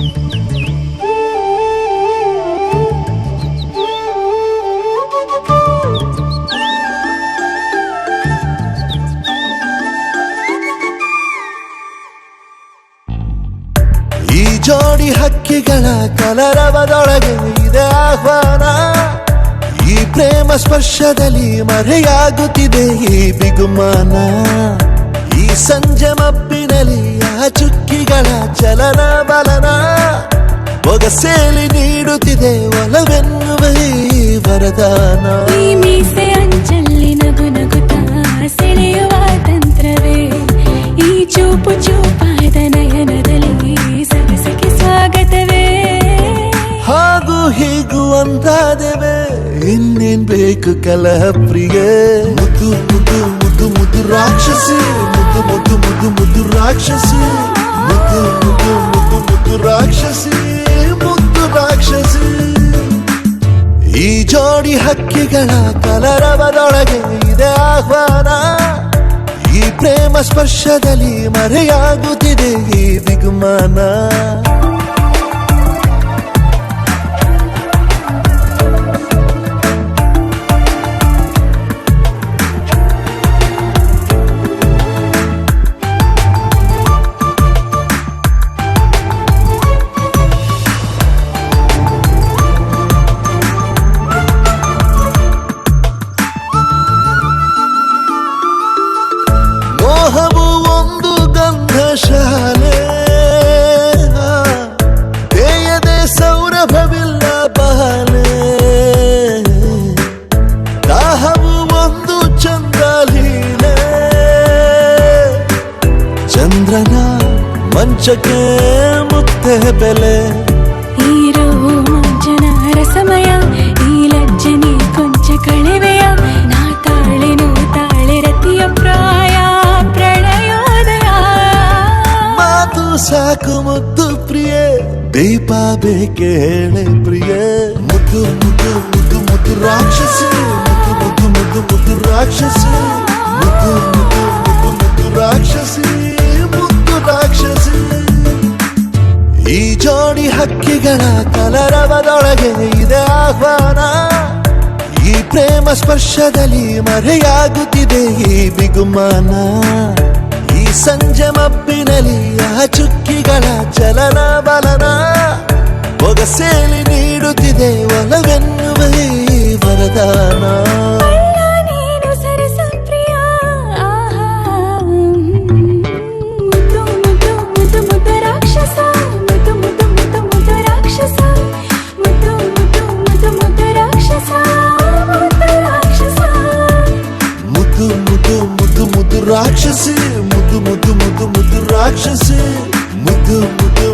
ಈ ಜೋಡಿ ಹಕ್ಕಿಗಳ ಕಲರವದೊಳಗೆ ಇದೆ ಆಹ್ವಾನ. ಈ ಪ್ರೇಮ ಸ್ಪರ್ಶದಲ್ಲಿ ಮರೆಯಾಗುತ್ತಿದೆ ಈ ಬಿಗುಮಾನ. ಈ ಸಂಜೆ ಮಬ್ಬಿನಲ್ಲಿ ಆ ಚುಕ್ಕಿಗಳ ಚಲನ ಬಲನ ಒಗಸೇಲಿ ನೀಡುತ್ತಿದೆ ಒಲವೆನ್ನುವ ಈ ವರದಾನ. ಈ ಮೀಸೆ ಅಂಚಲ್ಲಿ ನಗು ನಗುತ್ತಾ ಸೆಳೆಯುವ ತಂತ್ರವೇ, ಈ ಚೂಪು ಚೂಪಾದ ನಯನದಲ್ಲಿ ಸರಸಕ್ಕೆ ಸ್ವಾಗತವೇ. ಹಾಗೂ ಹೀಗೂ ಅಂತಾದೆವೆ, ಇನ್ನೇನ್ ಬೇಕು ಕಲಹ ಪ್ರಿಯೆ. ಮುದ್ದು ಮುದ್ದು ಮುದ್ದು ಮುದ್ದು ರಾಕ್ಷಸಿ, ಮುದ್ದು ಮುದ್ದು ಮುದ್ದು ಮುದ್ದು ರಾಕ್ಷಸಿ, ಮುದ್ದು ಮುದ್ದು ಮುದ್ದು ಮುದ್ದು ರಾಕ್ಷಸಿ, ಮುದ್ದು ರಾಕ್ಷಸಿ. ಈ ಜೋಡಿ ಹಕ್ಕಿಗಳ ಕಲರವದೊಳಗೆ ಇದೆ ಆಹ್ವಾನ. ಈ ಪ್ರೇಮ ಸ್ಪರ್ಶದಲ್ಲಿ ಮರೆಯಾಗುತ್ತಿದೆ ಈ ಬಿಗುಮಾನ. ಮೋಹವು ಒಂದು ಗಂಧಶಾಲೆ, ಬೇಯದೆ ಸೌರಭವಿಲ್ಲ ಬಾಲೆ. ದಾಹವು ಒಂದು ಚಂದ್ರಲೀಲೆ, ಚಂದ್ರನ ಮಂಚಕ್ಕೆ ಮುತ್ತೆ ಬೆಲೆ. ಈ ರೋಮಾಂಚನ ರಸಮಯ, ಈ ಲಜ್ಜನೆ ಕೊಂಚ ಕಳೆವೆಯ. ನಾ ತಾಳೆ ರತಿಯ ಪ್ರಾಯ ಪ್ರಣಯೋದಯ. ಮಾತು ಸಾಕು ಮುದ್ದು ಪ್ರಿಯೆ, ದೀಪ ಬೇಕೆ ಹೇಳೆ ಪ್ರಿಯೆ. ಮುದ್ದು ಮುದ್ದು ಮುದ್ದು ಮುದ್ದು ರಾಕ್ಷಸಿ, ಮುದ್ದು ಮುದ್ದು ಮುದ್ದು ಮುದ್ದು ರಾಕ್ಷಸಿ, ಮುದ್ದು ಮುದ್ದು ಮುದ್ದು ಮುದ್ದು ರಾಕ್ಷಸಿ, ಮುದ್ದು ರಾಕ್ಷಸಿ. ಈ ಜೋಡಿ ಹಕ್ಕಿಗಳ ಕಲರವದೊಳಗೆ ಇದೆ ಆಹ್ವಾನ. ಈ ಪ್ರೇಮ ಸ್ಪರ್ಶದಲ್ಲಿ ಮರೆಯಾಗುತ್ತಿದೆ ಈ ಬಿಗುಮಾನ. ಈ ಸಂಜೆ ಮಬ್ಬಿನಲ್ಲಿ ಆ ಚುಕ್ಕಿಗಳ ಚಲನ ಬಲನ ಒಗಸೇಲಿ ನೀಡುತ್ತಿದೆ ಒಲವೆನ್ನುವ ಈ ವರದಾನ. ಮುದ್ದು ಮುದ್ದು ಮುದ್ದು ಮುದ್ದು ರಾಕ್ಷಸಿ, ಮುದ್ದು ಮುದ್ದು ಮುದ್ದು ಮುದ್ದು ರಾಕ್ಷಸಿ, ಮುದ್ದು ಮುದ್ದು